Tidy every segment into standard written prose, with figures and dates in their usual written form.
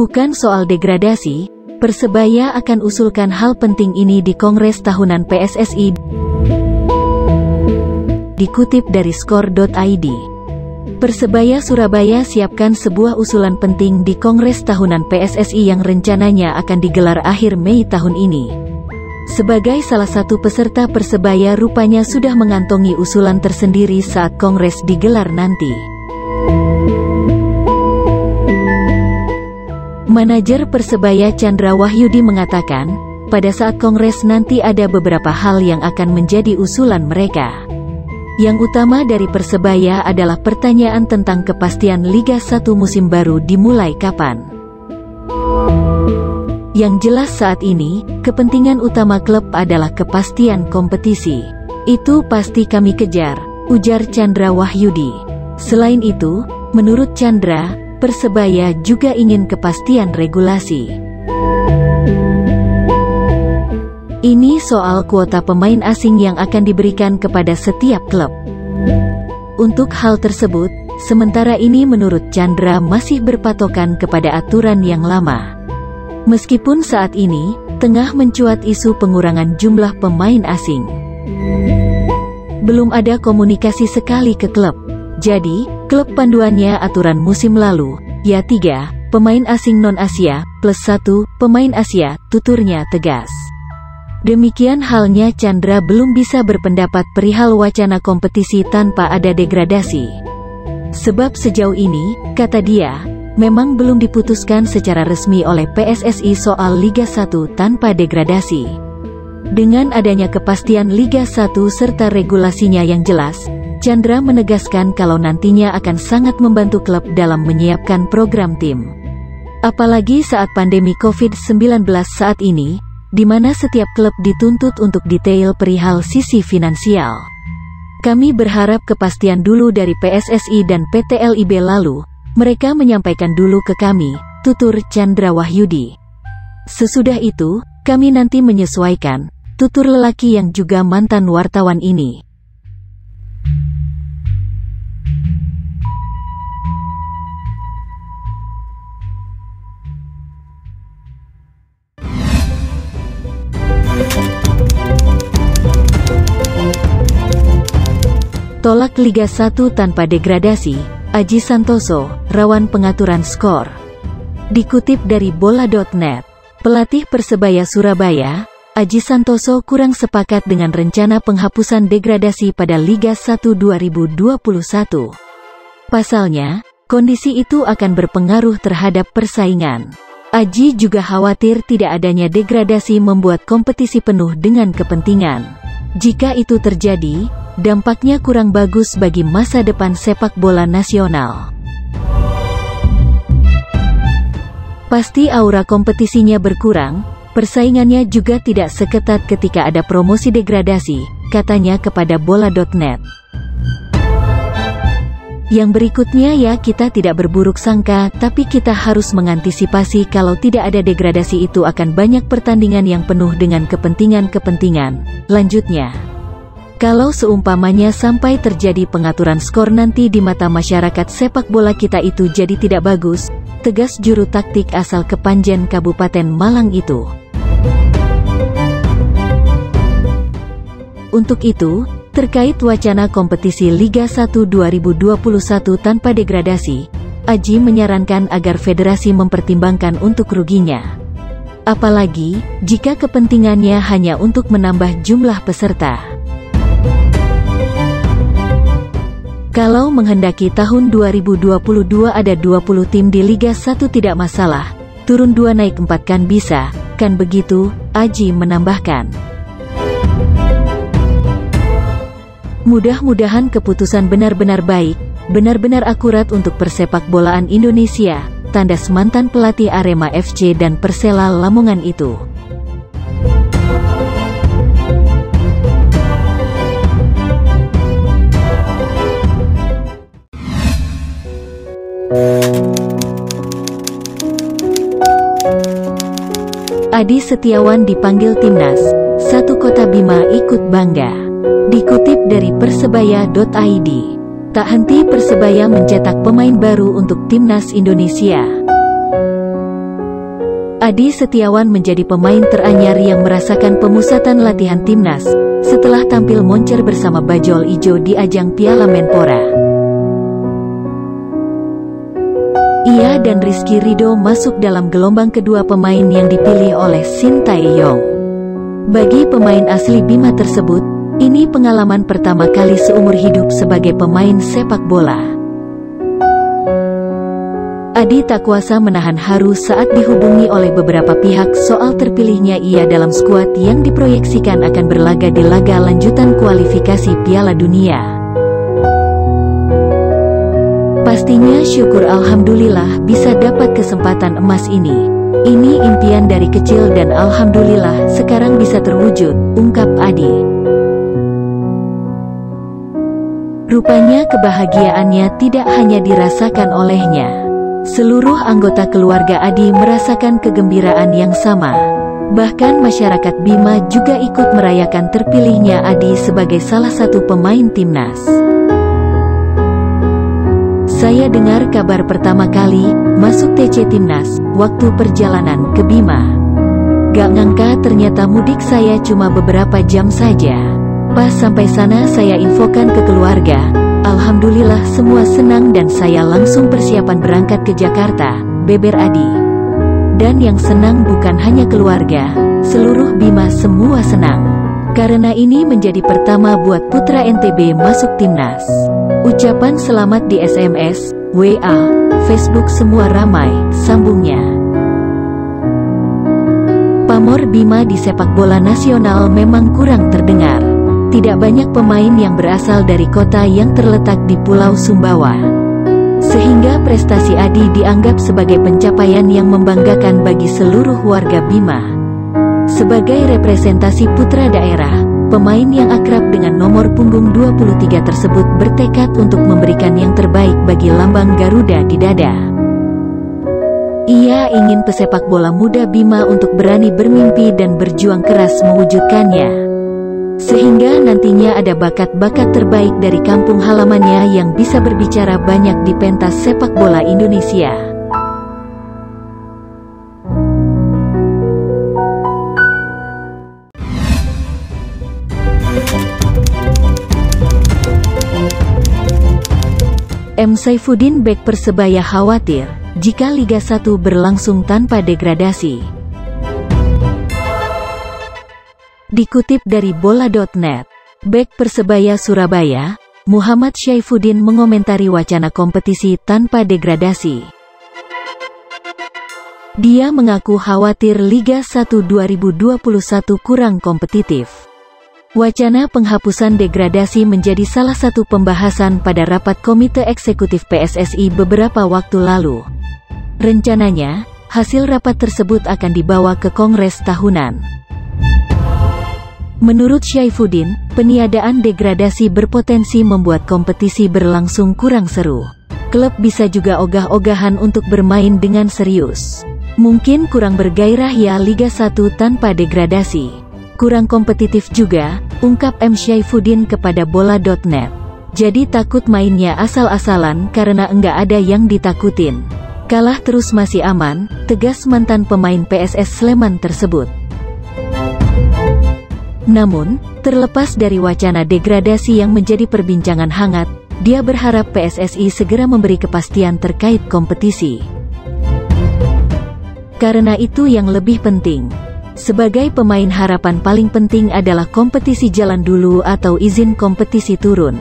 Bukan soal degradasi, Persebaya akan usulkan hal penting ini di Kongres Tahunan PSSI. Dikutip dari skor.id. Persebaya Surabaya siapkan sebuah usulan penting di Kongres Tahunan PSSI yang rencananya akan digelar akhir Mei tahun ini. Sebagai salah satu peserta, Persebaya rupanya sudah mengantongi usulan tersendiri saat Kongres digelar nanti. Manajer Persebaya Chandra Wahyudi mengatakan, pada saat Kongres nanti ada beberapa hal yang akan menjadi usulan mereka. Yang utama dari Persebaya adalah pertanyaan tentang kepastian Liga 1 musim baru dimulai kapan. Yang jelas saat ini, kepentingan utama klub adalah kepastian kompetisi. Itu pasti kami kejar, ujar Chandra Wahyudi. Selain itu, menurut Chandra, Persebaya juga ingin kepastian regulasi. Ini soal kuota pemain asing yang akan diberikan kepada setiap klub. Untuk hal tersebut, sementara ini menurut Chandra masih berpatokan kepada aturan yang lama. Meskipun saat ini, tengah mencuat isu pengurangan jumlah pemain asing. Belum ada komunikasi sekali ke klub. Jadi, klub panduannya aturan musim lalu, ya 3 pemain asing non-Asia, plus 1 pemain Asia, tuturnya tegas. Demikian halnya Chandra belum bisa berpendapat perihal wacana kompetisi tanpa ada degradasi. Sebab sejauh ini, kata dia, memang belum diputuskan secara resmi oleh PSSI soal Liga 1 tanpa degradasi. Dengan adanya kepastian Liga 1 serta regulasinya yang jelas, Chandra menegaskan kalau nantinya akan sangat membantu klub dalam menyiapkan program tim. Apalagi saat pandemi COVID-19 saat ini, di mana setiap klub dituntut untuk detail perihal sisi finansial. Kami berharap kepastian dulu dari PSSI dan PT LIB, lalu mereka menyampaikan dulu ke kami, tutur Chandra Wahyudi. Sesudah itu, kami nanti menyesuaikan, tutur lelaki yang juga mantan wartawan ini. Tolak Liga 1 tanpa degradasi, Aji Santoso, rawan pengaturan skor. Dikutip dari bola.net, pelatih Persebaya Surabaya, Aji Santoso kurang sepakat dengan rencana penghapusan degradasi pada Liga 1 2021. Pasalnya, kondisi itu akan berpengaruh terhadap persaingan. Aji juga khawatir tidak adanya degradasi membuat kompetisi penuh dengan kepentingan. Jika itu terjadi, dampaknya kurang bagus bagi masa depan sepak bola nasional. Pasti aura kompetisinya berkurang, persaingannya juga tidak seketat ketika ada promosi degradasi, katanya kepada bola.net. Yang berikutnya ya, kita tidak berburuk sangka, tapi kita harus mengantisipasi kalau tidak ada degradasi itu akan banyak pertandingan yang penuh dengan kepentingan-kepentingan, lanjutnya. Kalau seumpamanya sampai terjadi pengaturan skor nanti di mata masyarakat sepak bola kita itu jadi tidak bagus, tegas juru taktik asal Kepanjen Kabupaten Malang itu. Untuk itu, terkait wacana kompetisi Liga 1 2021 tanpa degradasi, Aji menyarankan agar federasi mempertimbangkan untuk ruginya. Apalagi, jika kepentingannya hanya untuk menambah jumlah peserta. Kalau menghendaki tahun 2022 ada 20 tim di Liga 1 tidak masalah, turun 2 naik 4 kan bisa, kan begitu, Aji menambahkan. Mudah-mudahan keputusan benar-benar baik, benar-benar akurat untuk persepak bolaan Indonesia, tandas mantan pelatih Arema FC dan Persela Lamongan itu. Adi Setiawan dipanggil timnas, satu Kota Bima ikut bangga. Dikutip dari persebaya.id, tak henti Persebaya mencetak pemain baru untuk timnas Indonesia. Adi Setiawan menjadi pemain teranyar yang merasakan pemusatan latihan timnas setelah tampil moncer bersama Bajul Ijo di ajang Piala Menpora. Ia dan Rizky Ridho masuk dalam gelombang kedua pemain yang dipilih oleh Shin Tae-yong. Bagi pemain asli Bima tersebut, ini pengalaman pertama kali seumur hidup sebagai pemain sepak bola. Adi tak kuasa menahan haru saat dihubungi oleh beberapa pihak soal terpilihnya ia dalam skuad yang diproyeksikan akan berlaga di laga lanjutan kualifikasi Piala Dunia. Pastinya syukur alhamdulillah bisa dapat kesempatan emas ini. Ini impian dari kecil dan alhamdulillah sekarang bisa terwujud, ungkap Adi. Rupanya kebahagiaannya tidak hanya dirasakan olehnya. Seluruh anggota keluarga Adi merasakan kegembiraan yang sama. Bahkan masyarakat Bima juga ikut merayakan terpilihnya Adi sebagai salah satu pemain timnas. Saya dengar kabar pertama kali masuk TC Timnas waktu perjalanan ke Bima. Gak ngangka ternyata mudik saya cuma beberapa jam saja. Pas sampai sana saya infokan ke keluarga. Alhamdulillah semua senang dan saya langsung persiapan berangkat ke Jakarta, beber Adi. Dan yang senang bukan hanya keluarga, seluruh Bima semua senang. Karena ini menjadi pertama buat putra NTB masuk timnas. Ucapan selamat di SMS, WA, Facebook semua ramai, sambungnya. Pamor Bima di sepak bola nasional memang kurang terdengar. Tidak banyak pemain yang berasal dari kota yang terletak di Pulau Sumbawa. Sehingga prestasi Adi dianggap sebagai pencapaian yang membanggakan bagi seluruh warga Bima. Sebagai representasi putra daerah, pemain yang akrab dengan nomor punggung 23 tersebut bertekad untuk memberikan yang terbaik bagi lambang Garuda di dada. Ia ingin pesepak bola muda Bima untuk berani bermimpi dan berjuang keras mewujudkannya. Sehingga nantinya ada bakat-bakat terbaik dari kampung halamannya yang bisa berbicara banyak di pentas sepak bola Indonesia. M. Saifuddin bek Persebaya khawatir jika Liga 1 berlangsung tanpa degradasi. Dikutip dari bola.net, bek Persebaya Surabaya, Muhammad Saifuddin mengomentari wacana kompetisi tanpa degradasi. Dia mengaku khawatir Liga 1 2021 kurang kompetitif. Wacana penghapusan degradasi menjadi salah satu pembahasan pada rapat Komite Eksekutif PSSI beberapa waktu lalu. Rencananya, hasil rapat tersebut akan dibawa ke Kongres tahunan. Menurut Saifuddin, peniadaan degradasi berpotensi membuat kompetisi berlangsung kurang seru. Klub bisa juga ogah-ogahan untuk bermain dengan serius. Mungkin kurang bergairah ya Liga 1 tanpa degradasi. Kurang kompetitif juga, ungkap M. Saifuddin kepada bola.net. Jadi takut mainnya asal-asalan karena enggak ada yang ditakutin. Kalah terus masih aman, tegas mantan pemain PSS Sleman tersebut. Namun, terlepas dari wacana degradasi yang menjadi perbincangan hangat, dia berharap PSSI segera memberi kepastian terkait kompetisi. Karena itu yang lebih penting. Sebagai pemain harapan paling penting adalah kompetisi jalan dulu atau izin kompetisi turun.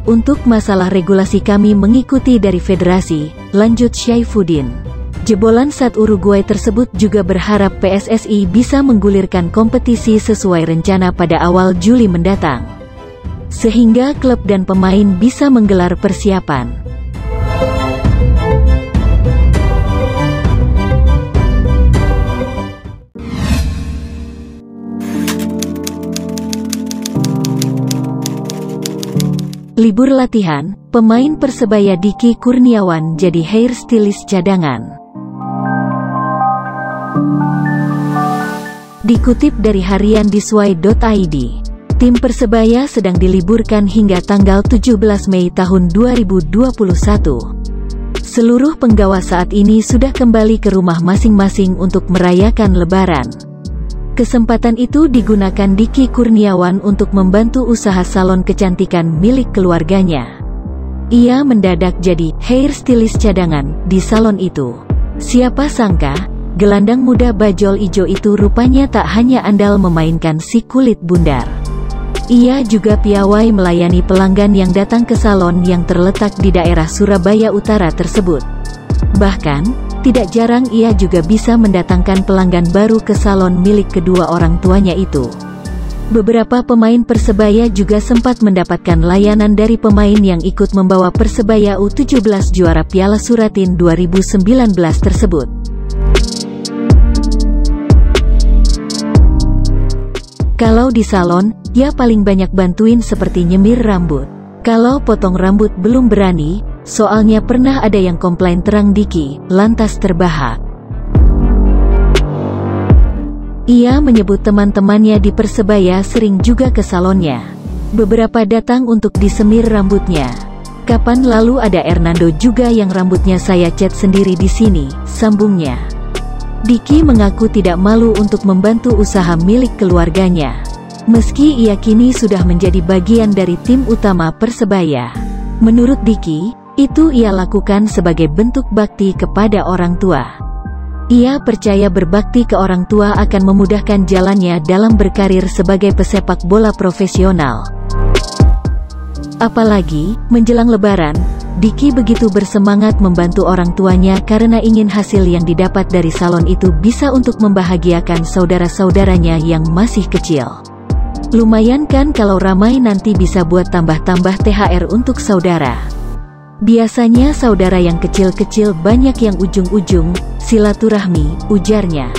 Untuk masalah regulasi kami mengikuti dari federasi, lanjut Saifuddin. Jebolan Sat Uruguay tersebut juga berharap PSSI bisa menggulirkan kompetisi sesuai rencana pada awal Juli mendatang. Sehingga klub dan pemain bisa menggelar persiapan. Libur latihan, pemain Persebaya Diki Kurniawan jadi hairstylist cadangan. Dikutip dari harian disway.id, tim Persebaya sedang diliburkan hingga tanggal 17 Mei tahun 2021. Seluruh penggawa saat ini sudah kembali ke rumah masing-masing untuk merayakan Lebaran. Kesempatan itu digunakan Diki Kurniawan untuk membantu usaha salon kecantikan milik keluarganya. Ia mendadak jadi hairstylist cadangan di salon itu. Siapa sangka, gelandang muda bajol ijo itu rupanya tak hanya andal memainkan si kulit bundar. Ia juga piawai melayani pelanggan yang datang ke salon yang terletak di daerah Surabaya Utara tersebut. Bahkan, tidak jarang ia juga bisa mendatangkan pelanggan baru ke salon milik kedua orang tuanya itu. Beberapa pemain Persebaya juga sempat mendapatkan layanan dari pemain yang ikut membawa Persebaya U17 juara Piala Suratin 2019 tersebut. Kalau di salon, ia paling banyak bantuin seperti nyemir rambut. Kalau potong rambut belum berani, soalnya pernah ada yang komplain, terang Diki, lantas terbahak. Ia menyebut teman-temannya di Persebaya sering juga ke salonnya. Beberapa datang untuk disemir rambutnya. Kapan lalu ada Hernando juga yang rambutnya saya cat sendiri di sini, sambungnya. Diki mengaku tidak malu untuk membantu usaha milik keluarganya. Meski ia kini sudah menjadi bagian dari tim utama Persebaya. Menurut Diki, itu ia lakukan sebagai bentuk bakti kepada orang tua. Ia percaya berbakti ke orang tua akan memudahkan jalannya dalam berkarir sebagai pesepak bola profesional. Apalagi, menjelang Lebaran, Diki begitu bersemangat membantu orang tuanya karena ingin hasil yang didapat dari salon itu bisa untuk membahagiakan saudara-saudaranya yang masih kecil. Lumayan kan kalau ramai nanti bisa buat tambah-tambah THR untuk saudara. Biasanya saudara yang kecil-kecil banyak yang ujung-ujung silaturahmi, ujarnya.